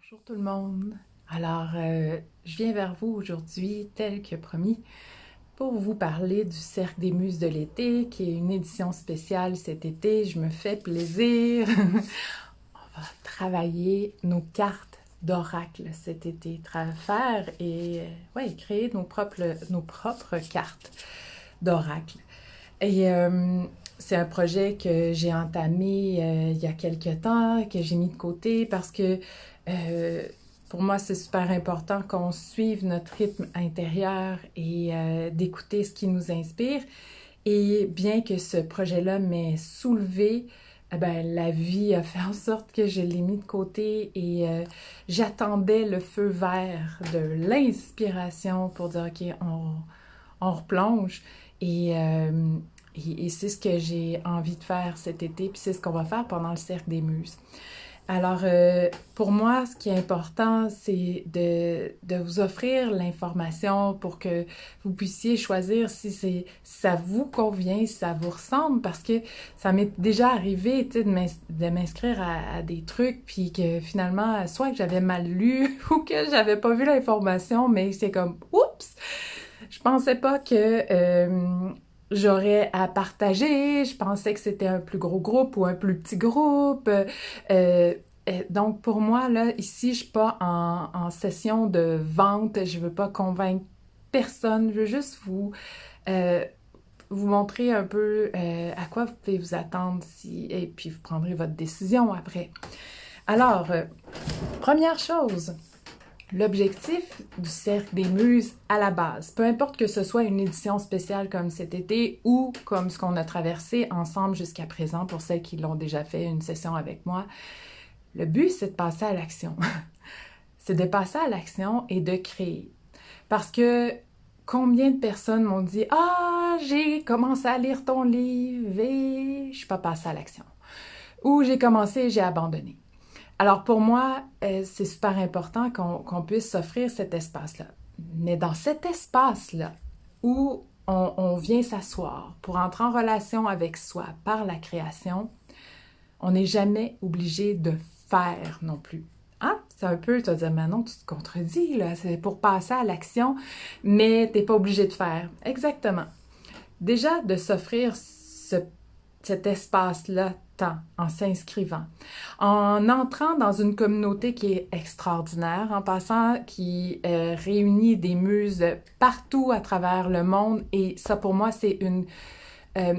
Bonjour tout le monde. Alors, je viens vers vous aujourd'hui, tel que promis, pour vous parler du Cercle des Muses de l'été, qui est une édition spéciale cet été. Je me fais plaisir. On va travailler nos cartes d'oracle cet été, faire et ouais, créer nos propres cartes d'oracle. Et c'est un projet que j'ai entamé il y a quelques temps, que j'ai mis de côté parce que euh, pour moi, c'est super important qu'on suive notre rythme intérieur et d'écouter ce qui nous inspire. Et bien que ce projet-là m'ait soulevé, eh ben, la vie a fait en sorte que je l'ai mis de côté et j'attendais le feu vert de l'inspiration pour dire, OK, on replonge. Et, euh, et c'est ce que j'ai envie de faire cet été, puis c'est ce qu'on va faire pendant le Cercle des Muses. Alors, pour moi, ce qui est important, c'est de vous offrir l'information pour que vous puissiez choisir si ça vous convient, si ça vous ressemble, parce que ça m'est déjà arrivé, tu sais, de m'inscrire à des trucs, puis que finalement, soit que j'avais mal lu ou que j'avais pas vu l'information, mais c'est comme, oups! Je pensais pas que j'aurais à partager. Je pensais que c'était un plus gros groupe ou un plus petit groupe. Donc, pour moi, là, ici, je suis pas en session de vente. Je veux pas convaincre personne. Je veux juste euh, vous montrer un peu à quoi vous pouvez vous attendre et puis vous prendrez votre décision après. Alors, première chose, l'objectif du Cercle des Muses à la base, peu importe que ce soit une édition spéciale comme cet été ou comme ce qu'on a traversé ensemble jusqu'à présent pour celles qui l'ont déjà fait une session avec moi, le but c'est de passer à l'action. C'est de passer à l'action et de créer. Parce que combien de personnes m'ont dit « Ah, j'ai commencé à lire ton livre et je suis pas passée à l'action. » Ou « J'ai commencé et j'ai abandonné. » Alors pour moi, c'est super important qu'on puisse s'offrir cet espace-là. Mais dans cet espace-là, où on vient s'asseoir pour entrer en relation avec soi par la création, on n'est jamais obligé de faire non plus. Hein? C'est un peu, tu vas dire, Manon, tu te contredis, là, c'est pour passer à l'action, mais tu n'es pas obligé de faire. Exactement. Déjà, de s'offrir cet espace-là, temps, en s'inscrivant, en entrant dans une communauté qui est extraordinaire, en passant, qui réunit des muses partout à travers le monde. Et ça, pour moi, c'est euh,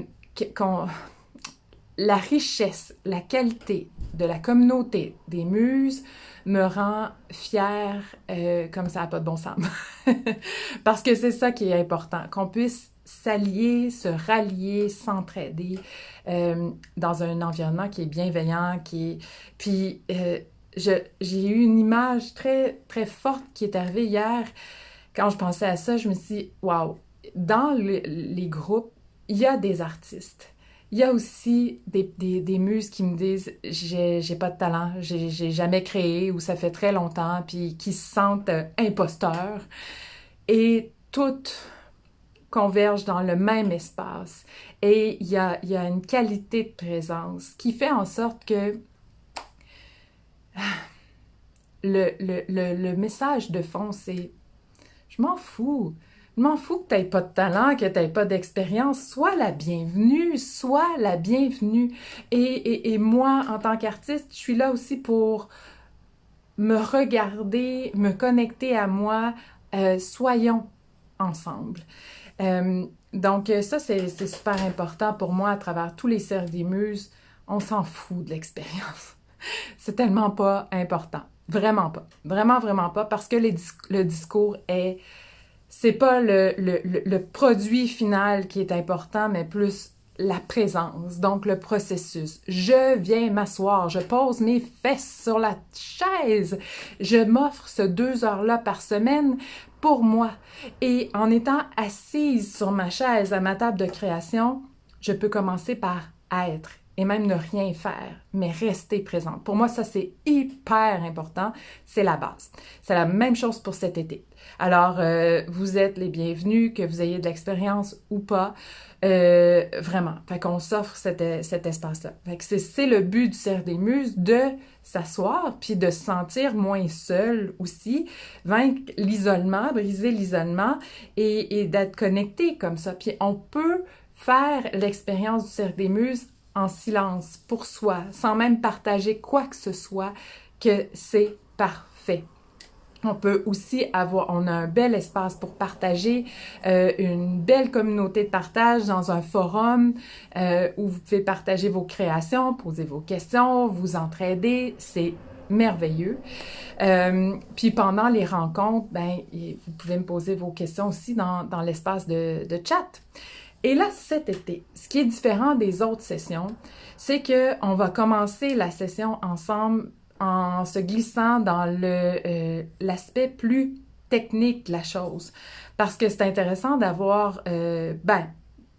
la richesse, la qualité de la communauté des muses me rend fière comme ça n'a pas de bon sens. Parce que c'est ça qui est important, qu'on puisse s'allier, se rallier, s'entraider dans un environnement qui est bienveillant, Puis, j'ai eu une image très, très forte qui est arrivée hier. Quand je pensais à ça, je me suis dit, waouh, dans les groupes, il y a des artistes. Il y a aussi des muses qui me disent j'ai pas de talent, j'ai jamais créé ou ça fait très longtemps, puis qui se sentent imposteurs. Et toutes convergent dans le même espace. Et il y a une qualité de présence qui fait en sorte que le message de fond, c'est je m'en fous. Je m'en fous que tu n'aies pas de talent, que tu n'aies pas d'expérience. Sois la bienvenue, sois la bienvenue. Et moi, en tant qu'artiste, je suis là aussi pour me regarder, me connecter à moi. Soyons ensemble. Donc ça, c'est super important pour moi à travers tous les cercles des muses. On s'en fout de l'expérience. C'est tellement pas important. Vraiment pas. Vraiment, vraiment pas. Parce que le discours est... C'est pas le produit final qui est important, mais plus la présence, donc le processus. Je viens m'asseoir, je pose mes fesses sur la chaise, je m'offre ce 2 heures-là par semaine pour moi. Et en étant assise sur ma chaise à ma table de création, je peux commencer par être. et même ne rien faire, mais rester présente. Pour moi, ça, c'est hyper important. C'est la base. C'est la même chose pour cet été. Alors, vous êtes les bienvenus, que vous ayez de l'expérience ou pas. Vraiment. Fait qu'on s'offre cet espace-là. Fait que c'est le but du Cercle des Muses, de s'asseoir, puis de se sentir moins seul aussi, vaincre l'isolement, briser l'isolement et d'être connecté comme ça. Puis on peut faire l'expérience du Cercle des Muses en silence, pour soi, sans même partager quoi que ce soit, que c'est parfait. On peut aussi on a un bel espace pour partager, une belle communauté de partage dans un forum où vous pouvez partager vos créations, poser vos questions, vous entraider, c'est merveilleux. Puis pendant les rencontres, ben, vous pouvez me poser vos questions aussi dans l'espace de chat. Et là, cet été, ce qui est différent des autres sessions, c'est qu'on va commencer la session ensemble en se glissant dans l'aspect plus technique de la chose. Parce que c'est intéressant d'avoir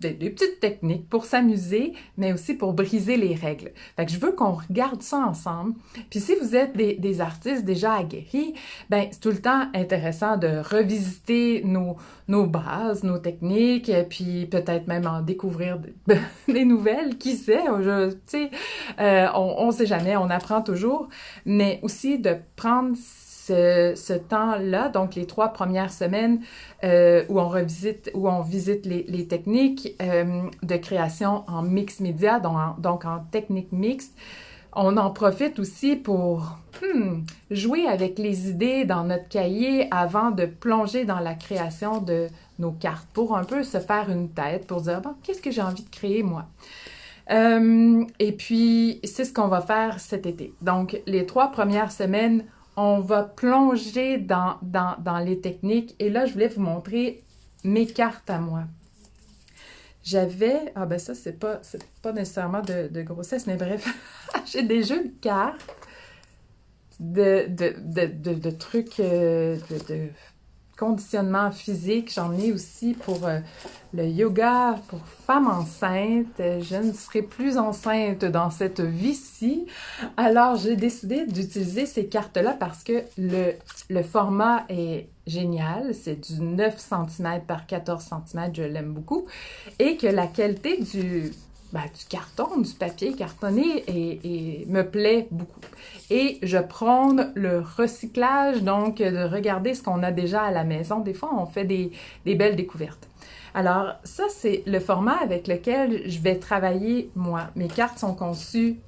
des petites techniques pour s'amuser, mais aussi pour briser les règles. Fait que je veux qu'on regarde ça ensemble. Puis si vous êtes des artistes déjà aguerris, ben c'est tout le temps intéressant de revisiter nos bases, nos techniques, puis peut-être même en découvrir des nouvelles, qui sait, tu sais, on sait jamais, on apprend toujours, mais aussi de prendre ce temps-là, donc les 3 premières semaines où on visite les techniques de création en mix média, donc en technique mixte. On en profite aussi pour jouer avec les idées dans notre cahier avant de plonger dans la création de nos cartes, pour un peu se faire une tête, pour dire, bon, qu'est-ce que j'ai envie de créer, moi? Et puis, c'est ce qu'on va faire cet été. Donc, les 3 premières semaines, on va plonger dans les techniques. Et là, je voulais vous montrer mes cartes à moi. J'avais... Ah ben ça, c'est pas nécessairement de grossesse, mais bref. J'ai des jeux de cartes, de trucs, de conditionnement physique. J'en ai aussi pour le yoga, pour femmes enceintes. Je ne serai plus enceinte dans cette vie-ci. Alors, j'ai décidé d'utiliser ces cartes-là parce que le format est génial. C'est du 9 cm par 14 cm. Je l'aime beaucoup. Et que la qualité du carton, du papier cartonné me plaît beaucoup. Et je prône le recyclage, donc de regarder ce qu'on a déjà à la maison. Des fois, on fait des belles découvertes. Alors, ça, c'est le format avec lequel je vais travailler, moi. Mes cartes sont conçues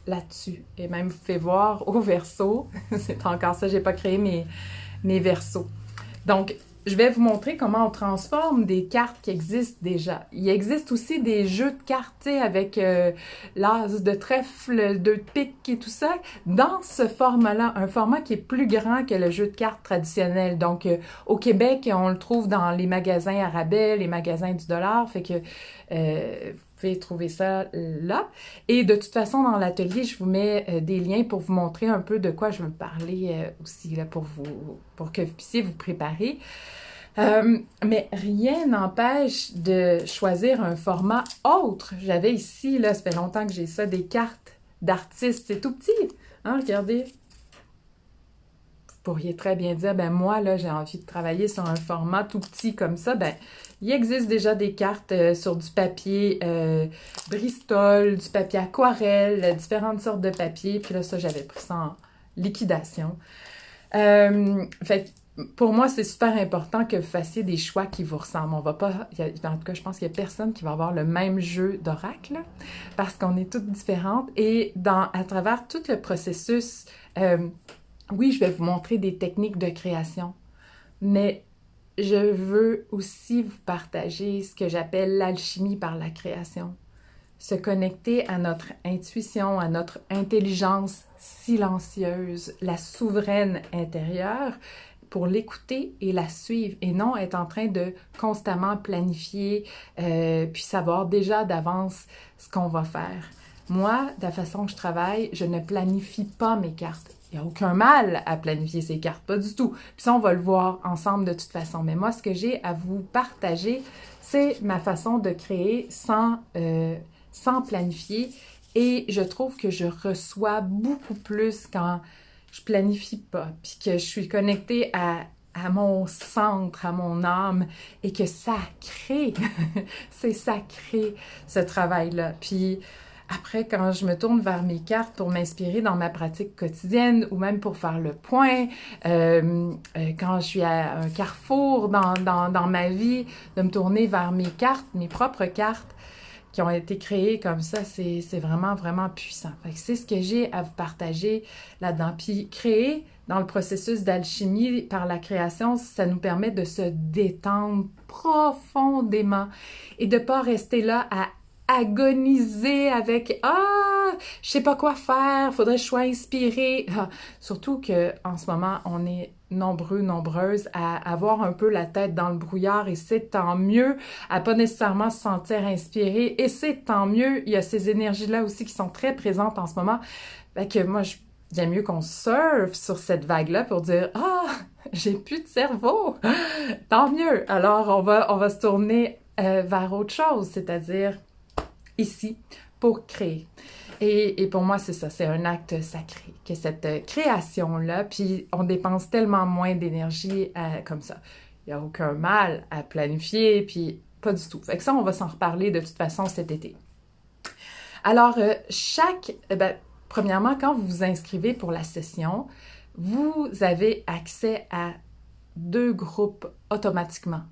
là-dessus. Et même, vous pouvez voir au verso, c'est encore ça, j'ai pas créé mes versos. Donc, je vais vous montrer comment on transforme des cartes qui existent déjà. Il existe aussi des jeux de cartes, tu sais, avec l'as de trèfle, de pique et tout ça, dans ce format-là, un format qui est plus grand que le jeu de cartes traditionnel. Donc, au Québec, on le trouve dans les magasins à rabais, les magasins du dollar, fait que vous pouvez trouver ça là. Et de toute façon, dans l'atelier, je vous mets des liens pour vous montrer un peu de quoi je veux parler aussi, là, pour que vous puissiez vous préparer. Mais rien n'empêche de choisir un format autre. J'avais ici, là, ça fait longtemps que j'ai ça, des cartes d'artistes. C'est tout petit, hein, regardez. Vous pourriez très bien dire, ben moi, là, j'ai envie de travailler sur un format tout petit comme ça. Ben, il existe déjà des cartes sur du papier Bristol, du papier aquarelle, différentes sortes de papier. Puis là, ça, j'avais pris ça en liquidation. Fait pour moi, c'est super important que vous fassiez des choix qui vous ressemblent. On va pas, en tout cas, je pense qu'il n'y a personne qui va avoir le même jeu d'oracle parce qu'on est toutes différentes. Et à travers tout le processus, oui, je vais vous montrer des techniques de création, mais je veux aussi vous partager ce que j'appelle l'alchimie par la création. Se connecter à notre intuition, à notre intelligence silencieuse, la souveraine intérieure, pour l'écouter et la suivre et non être en train de constamment planifier puis savoir déjà d'avance ce qu'on va faire. Moi, de la façon que je travaille, je ne planifie pas mes cartes. Il n'y a aucun mal à planifier ses cartes, pas du tout. Puis ça, on va le voir ensemble de toute façon. Mais moi, ce que j'ai à vous partager, c'est ma façon de créer sans planifier Et je trouve que je reçois beaucoup plus quand je planifie pas, puis que je suis connectée à mon centre, à mon âme, et que ça crée, c'est sacré, ce travail-là. Puis après, quand je me tourne vers mes cartes pour m'inspirer dans ma pratique quotidienne ou même pour faire le point, quand je suis à un carrefour dans ma vie, de me tourner vers mes cartes, mes propres cartes, qui ont été créées comme ça, c'est vraiment, vraiment puissant. Fait que c'est ce que j'ai à vous partager là-dedans. Puis créer dans le processus d'alchimie par la création, ça nous permet de se détendre profondément et de pas rester là à agoniser avec « Ah, je sais pas quoi faire, faudrait que je sois inspirée. » Surtout qu'en ce moment, on est nombreux, nombreuses à avoir un peu la tête dans le brouillard et c'est tant mieux, à pas nécessairement se sentir inspiré et c'est tant mieux. Il y a ces énergies-là aussi qui sont très présentes en ce moment. Fait que moi, j'aime mieux qu'on surfe sur cette vague-là pour dire « Ah, j'ai plus de cerveau! » Tant mieux! Alors, on va se tourner vers autre chose, c'est-à-dire ici pour créer. Et pour moi, c'est ça, c'est un acte sacré, que cette création-là, puis on dépense tellement moins d'énergie comme ça. Il n'y a aucun mal à planifier, puis pas du tout. Fait que ça, on va s'en reparler de toute façon cet été. Alors, premièrement, quand vous vous inscrivez pour la session, vous avez accès à 2 groupes automatiquement.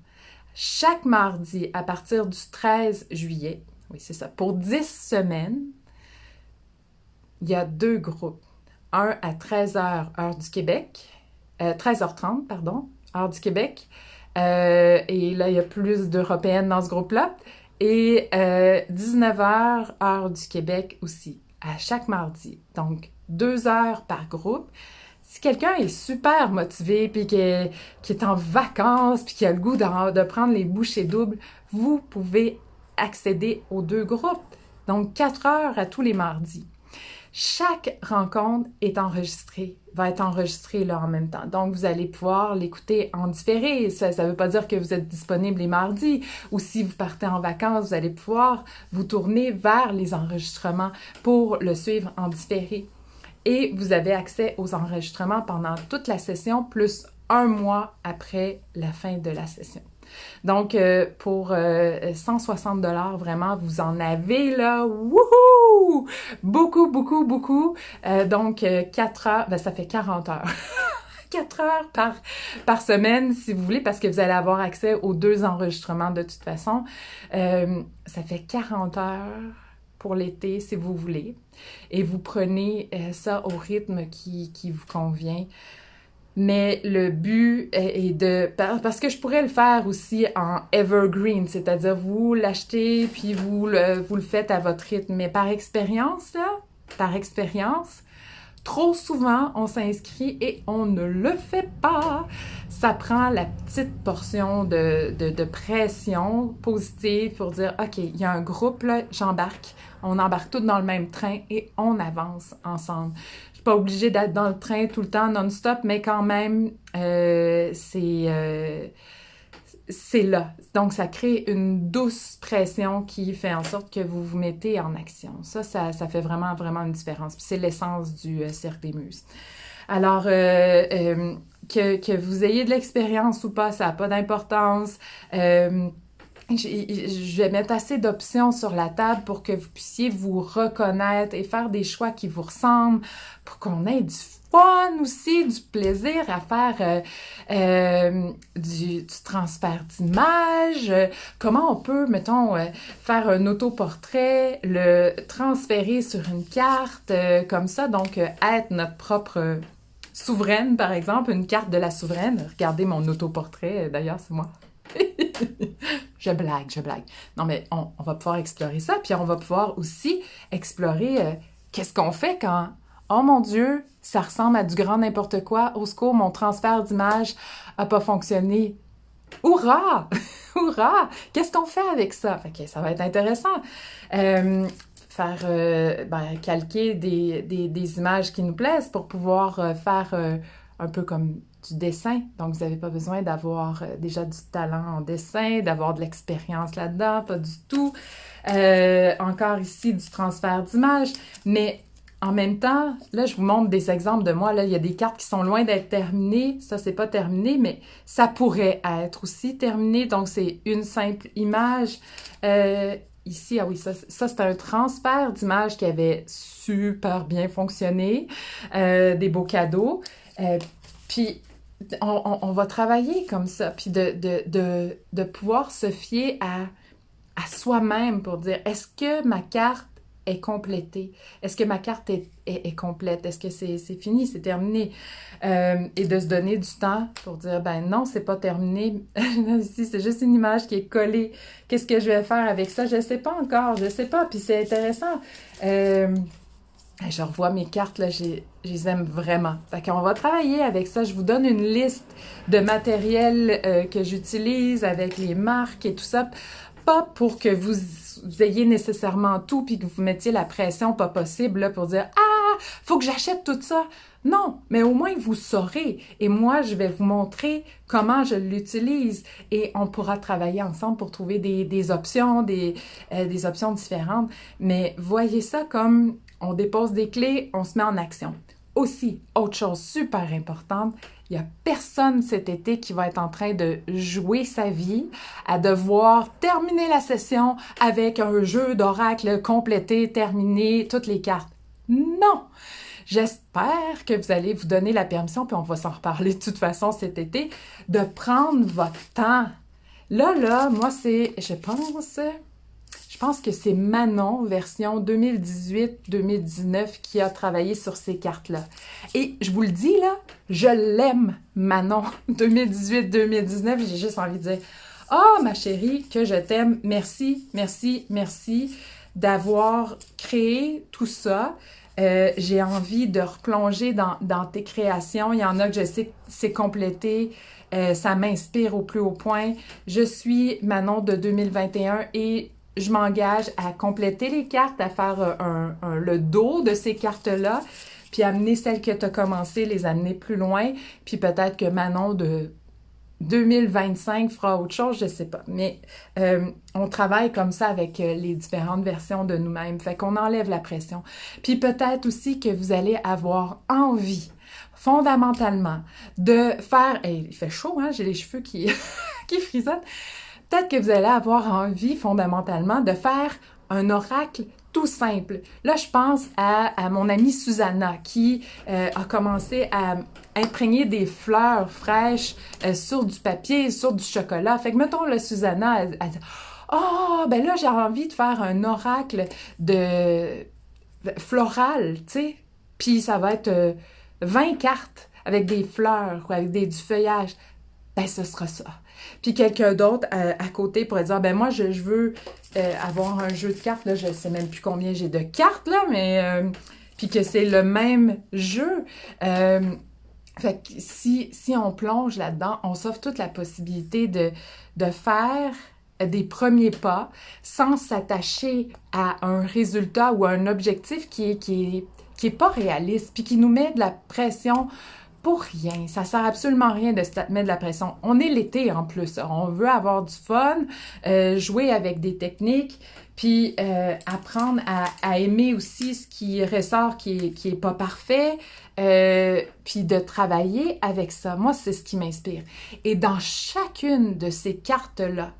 Chaque mardi, à partir du 13 juillet, oui, c'est ça, pour 10 semaines, il y a 2 groupes. Un à 13h, heure du Québec, 13h30, pardon, heure du Québec. Et là, il y a plus d'Européennes dans ce groupe-là. Et 19h, heure du Québec aussi, à chaque mardi. Donc, 2 heures par groupe. Si quelqu'un est super motivé, puis qui est en vacances, puis qui a le goût de prendre les bouchées doubles, vous pouvez accéder aux 2 groupes. Donc, 4 heures à tous les mardis. Chaque rencontre est enregistrée, va être enregistrée là en même temps. Donc, vous allez pouvoir l'écouter en différé. Ça ne veut pas dire que vous êtes disponible les mardis ou si vous partez en vacances, vous allez pouvoir vous tourner vers les enregistrements pour le suivre en différé. Et vous avez accès aux enregistrements pendant toute la session, plus 1 mois après la fin de la session. Donc, pour 160 $, vraiment, vous en avez là, wouhou! Beaucoup, beaucoup, beaucoup. Donc, 4 heures, ça fait 40 heures. 4 heures par semaine, si vous voulez, parce que vous allez avoir accès aux 2 enregistrements de toute façon. Ça fait 40 heures pour l'été, si vous voulez. Et vous prenez ça au rythme qui vous convient. Mais le but est parce que je pourrais le faire aussi en evergreen, c'est-à-dire vous l'achetez puis vous le faites à votre rythme. Mais par expérience, trop souvent, on s'inscrit et on ne le fait pas. Ça prend la petite portion de pression positive pour dire, OK, il y a un groupe, là, j'embarque. On embarque tous dans le même train et on avance ensemble. Je suis pas obligée d'être dans le train tout le temps non-stop, mais quand même, c'est là. Donc, ça crée une douce pression qui fait en sorte que vous vous mettez en action. Ça fait vraiment, vraiment une différence. Puis c'est l'essence du Cercle des Muses. Alors, que vous ayez de l'expérience ou pas, ça n'a pas d'importance. Je vais mettre assez d'options sur la table pour que vous puissiez vous reconnaître et faire des choix qui vous ressemblent, pour qu'on ait du fun aussi, du plaisir à faire du transfert d'image. Comment on peut, mettons, faire un autoportrait, le transférer sur une carte, comme ça, donc être notre propre souveraine, par exemple, une carte de la souveraine. Regardez mon autoportrait, d'ailleurs, c'est moi. Je blague. Non, mais on va pouvoir explorer ça, puis on va pouvoir aussi explorer qu'est-ce qu'on fait quand, oh mon Dieu, ça ressemble à du grand n'importe quoi, au secours, mon transfert d'image n'a pas fonctionné. Hourra! Hourra! Qu'est-ce qu'on fait avec ça? Fait que ça va être intéressant. Calquer des images qui nous plaisent pour pouvoir faire un peu comme du dessin. Donc, vous n'avez pas besoin d'avoir déjà du talent en dessin, d'avoir de l'expérience là-dedans, pas du tout. Encore ici, du transfert d'image. Mais en même temps, là, je vous montre des exemples de moi. Là, il y a des cartes qui sont loin d'être terminées. Ça, c'est pas terminé, mais ça pourrait être aussi terminé. Donc, c'est une simple image. Ici, ah oui, ça c'est un transfert d'image qui avait super bien fonctionné. Des beaux cadeaux. Puis, on va travailler comme ça. Puis, de pouvoir se fier à soi-même pour dire, est-ce que ma carte est complétée? Est-ce que ma carte est complète? Est-ce que c'est fini? C'est terminé? Et de se donner du temps pour dire, ben non, c'est pas terminé. Ici, c'est juste une image qui est collée. Qu'est-ce que je vais faire avec ça? Je sais pas encore, je sais pas. Puis c'est intéressant. Je revois mes cartes, là, je les aime vraiment. Fait qu'on va travailler avec ça. Je vous donne une liste de matériel que j'utilise avec les marques et tout ça. Pas pour que vous ayez nécessairement tout puis que vous mettiez la pression pas possible là, pour dire « Ah, faut que j'achète tout ça! » Non, mais au moins vous saurez. Et moi, je vais vous montrer comment je l'utilise et on pourra travailler ensemble pour trouver des options, des options différentes. Mais voyez ça comme on dépose des clés, on se met en action. Aussi, autre chose super importante, il n'y a personne cet été qui va être en train de jouer sa vie à devoir terminer la session avec un jeu d'oracle complété, terminé, toutes les cartes. Non! J'espère que vous allez vous donner la permission, puis on va s'en reparler de toute façon cet été, de prendre votre temps. Là, moi, je pense que c'est Manon, version 2018-2019, qui a travaillé sur ces cartes-là. Et je vous le dis, là, je l'aime, Manon, 2018-2019. J'ai juste envie de dire, « Oh, ma chérie, que je t'aime. Merci, merci, merci d'avoir créé tout ça. J'ai envie de replonger dans tes créations. Il y en a que je sais que c'est complété. Ça m'inspire au plus haut point. Je suis Manon de 2021 et je m'engage à compléter les cartes, à faire le dos de ces cartes-là, puis amener celles que tu as commencé, les amener plus loin, puis peut-être que Manon de 2025 fera autre chose, je sais pas. Mais on travaille comme ça avec les différentes versions de nous-mêmes, fait qu'on enlève la pression. Puis peut-être aussi que vous allez avoir envie, fondamentalement, de faire... Hey, il fait chaud, hein? J'ai les cheveux qui frissonnent. Peut-être que vous allez avoir envie, fondamentalement, de faire un oracle tout simple. Là, je pense à mon amie Susanna qui a commencé à imprégner des fleurs fraîches sur du papier, sur du chocolat. Fait que, mettons, là, Susanna, elle dit « Oh, ben là, j'ai envie de faire un oracle floral, tu sais. Puis ça va être 20 cartes avec des fleurs ou avec du feuillage. » Ben, ce sera ça. Puis quelqu'un d'autre à côté pourrait dire, ben moi, je veux avoir un jeu de cartes, là, je sais même plus combien j'ai de cartes, là, mais puis que c'est le même jeu. Fait que si on plonge là-dedans, on s'offre toute la possibilité de faire des premiers pas sans s'attacher à un résultat ou à un objectif qui est pas réaliste, puis qui nous met de la pression pour rien. Ça sert absolument à rien de se mettre de la pression. On est l'été en plus. On veut avoir du fun, jouer avec des techniques, puis apprendre à aimer aussi ce qui ressort, qui est pas parfait, puis de travailler avec ça. Moi, c'est ce qui m'inspire. Et dans chacune de ces cartes-là,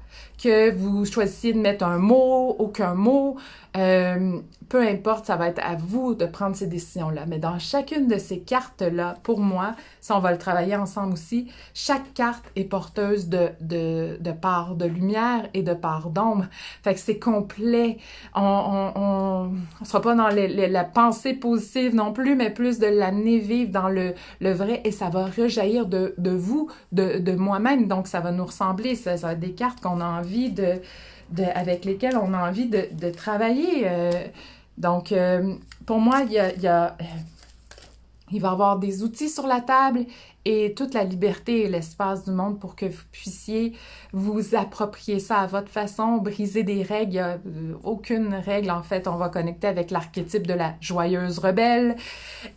que vous choisissiez de mettre un mot, aucun mot, peu importe, ça va être à vous de prendre ces décisions-là. Mais dans chacune de ces cartes-là, pour moi, si on va le travailler ensemble aussi, chaque carte est porteuse de part de lumière et de part d'ombre. Fait que c'est complet. On sera pas dans la pensée positive non plus, mais plus de l'amener vivre dans le vrai, et ça va rejaillir de vous, de moi-même. Donc, ça va nous ressembler. Ça va être des cartes qu'on a envie avec lesquelles on a envie de travailler. Donc, pour moi, il y a Il va y avoir des outils sur la table et toute la liberté et l'espace du monde pour que vous puissiez vous approprier ça à votre façon, briser des règles. Il n'y a aucune règle, en fait. On va connecter avec l'archétype de la joyeuse rebelle.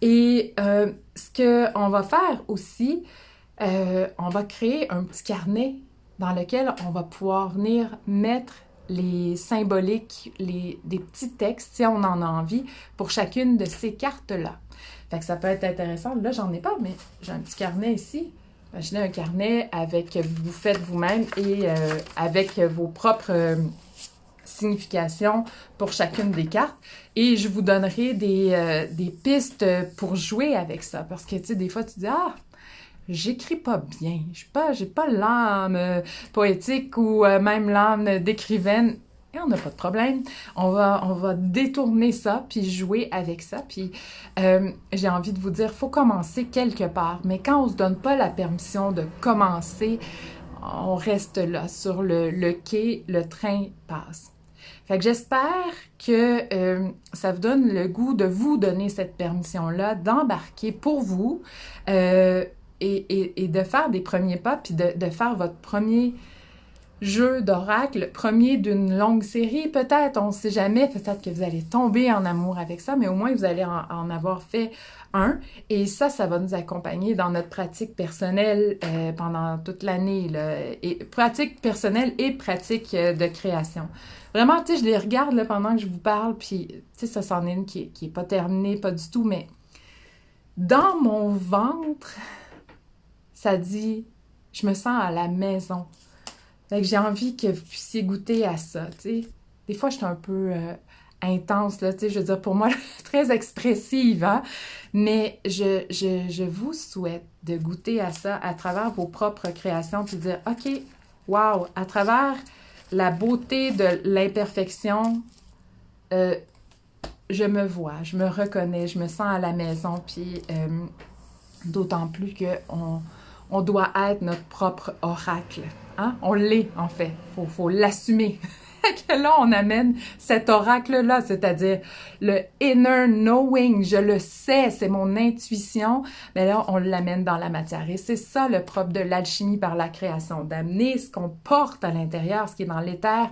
Et ce qu'on va faire aussi, on va créer un petit carnet dans lequel on va pouvoir venir mettre les symboliques, des petits textes, si on en a envie, pour chacune de ces cartes-là. Fait que ça peut être intéressant. Là, j'en ai pas, mais j'ai un petit carnet ici. Imaginez un carnet avec, vous faites vous-même et avec vos propres significations pour chacune des cartes. Et je vous donnerai des pistes pour jouer avec ça. Parce que, tu sais, des fois, tu dis, ah, j'écris pas bien. J'ai pas l'âme poétique ou même l'âme d'écrivaine. Et on n'a pas de problème. On va détourner ça, puis jouer avec ça. Puis j'ai envie de vous dire, faut commencer quelque part. Mais quand on se donne pas la permission de commencer, on reste là, sur le quai, le train passe. Fait que j'espère que ça vous donne le goût de vous donner cette permission-là, d'embarquer pour vous et de faire des premiers pas, puis de faire votre premier jeu d'oracle, premier d'une longue série, peut-être, on ne sait jamais, peut-être que vous allez tomber en amour avec ça, mais au moins vous allez en avoir fait un, et ça va nous accompagner dans notre pratique personnelle pendant toute l'année, là, et pratique personnelle et pratique de création. Vraiment, tu sais, je les regarde là, pendant que je vous parle, puis, tu sais, ça c'en est une qui est pas terminée, pas du tout, mais dans mon ventre, ça dit, je me sens à la maison. Fait que j'ai envie que vous puissiez goûter à ça, tu sais. Des fois, je suis un peu intense, là, tu sais, je veux dire, pour moi, très expressive, hein? Mais je vous souhaite de goûter à ça à travers vos propres créations, puis de dire, OK, wow, à travers la beauté de l'imperfection, je me vois, je me reconnais, je me sens à la maison, puis d'autant plus qu'on doit être notre propre oracle. Hein? On l'est, en fait. Faut l'assumer. Que là, on amène cet oracle-là, c'est-à-dire le inner knowing, je le sais, c'est mon intuition, mais là, on l'amène dans la matière. Et c'est ça le propre de l'alchimie par la création, d'amener ce qu'on porte à l'intérieur, ce qui est dans l'éther,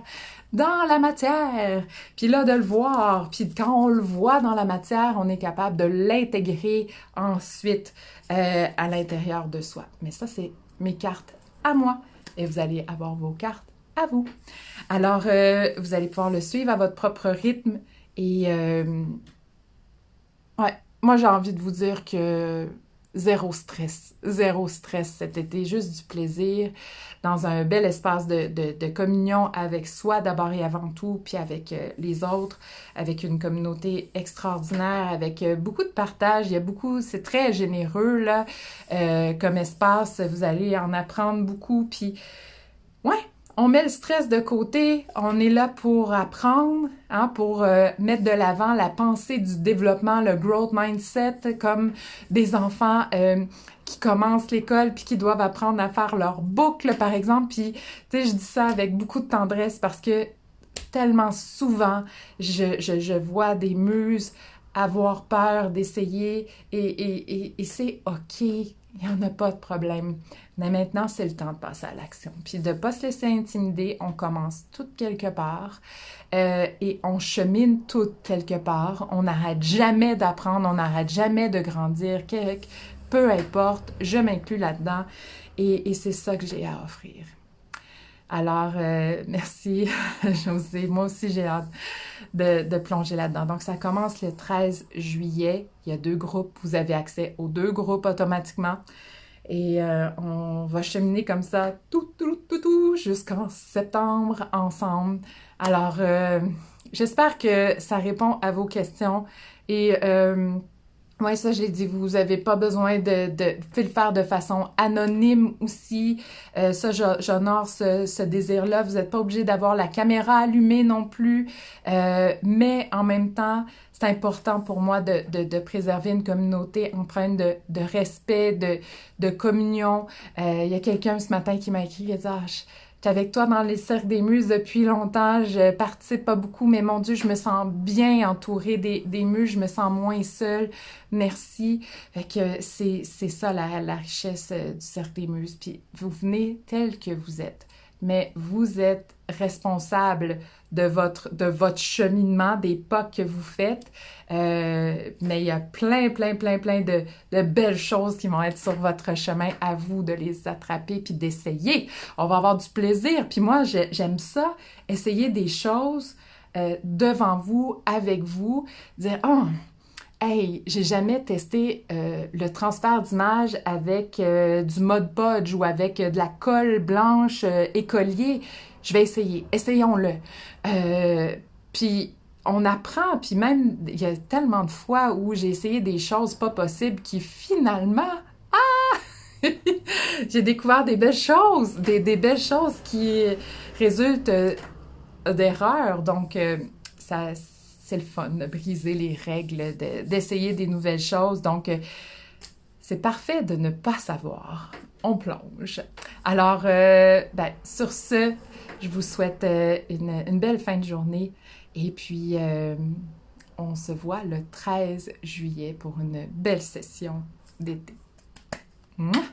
dans la matière, puis là, de le voir, puis quand on le voit dans la matière, on est capable de l'intégrer ensuite à l'intérieur de soi. Mais ça, c'est mes cartes à moi. Et vous allez avoir vos cartes à vous. Alors, vous allez pouvoir le suivre à votre propre rythme. Et, ouais, moi, j'ai envie de vous dire que zéro stress cet été, juste du plaisir, dans un bel espace de communion avec soi d'abord et avant tout, puis avec les autres, avec une communauté extraordinaire, avec beaucoup de partage, il y a beaucoup, c'est très généreux, là, comme espace, vous allez en apprendre beaucoup, puis ouais, on met le stress de côté, on est là pour apprendre, hein, pour mettre de l'avant la pensée du développement, le growth mindset, comme des enfants qui commencent l'école puis qui doivent apprendre à faire leur boucle, par exemple. Puis, tu sais, je dis ça avec beaucoup de tendresse parce que tellement souvent, je vois des muses avoir peur d'essayer et c'est OK, il n'y en a pas de problème. Mais maintenant, c'est le temps de passer à l'action. Puis de ne pas se laisser intimider, on commence tout quelque part et on chemine tout quelque part. On n'arrête jamais d'apprendre, on n'arrête jamais de grandir. Peu importe, je m'inclus là-dedans et c'est ça que j'ai à offrir. Alors, merci Josée. Moi aussi, j'ai hâte de plonger là-dedans. Donc, ça commence le 13 juillet. Il y a 2 groupes. Vous avez accès aux 2 groupes automatiquement. Et on va cheminer comme ça tout, jusqu'en septembre ensemble. Alors, j'espère que ça répond à vos questions. Et ouais, ça, je l'ai dit, vous n'avez pas besoin de le faire de façon anonyme aussi. Ça, j'honore ce désir-là. Vous n'êtes pas obligé d'avoir la caméra allumée non plus. Mais en même temps, c'est important pour moi de préserver une communauté empreinte de respect, de communion. Il y a quelqu'un ce matin qui m'a écrit, il a dit, J'étais avec toi dans les cercles des muses depuis longtemps. Je participe pas beaucoup, mais mon Dieu, je me sens bien entourée des muses. Je me sens moins seule. Merci. Fait que c'est ça la richesse du cercle des muses. Puis vous venez tel que vous êtes. Mais vous êtes responsable de votre cheminement, des pas que vous faites. Mais il y a plein de belles choses qui vont être sur votre chemin, à vous de les attraper puis d'essayer. On va avoir du plaisir. Puis moi, j'aime ça, essayer des choses devant vous, avec vous, dire « Oh, hey, j'ai jamais testé le transfert d'image avec du Mod Podge ou avec de la colle blanche écolier. Je vais essayer. Essayons-le. » Puis on apprend, puis même, il y a tellement de fois où j'ai essayé des choses pas possibles qui finalement, j'ai découvert des belles choses, des belles choses qui résultent d'erreurs. Donc, c'est le fun de briser les règles, d'essayer des nouvelles choses. Donc, c'est parfait de ne pas savoir. On plonge. Alors, sur ce, je vous souhaite une belle fin de journée. Et puis, on se voit le 13 juillet pour une belle session d'été. Mouah!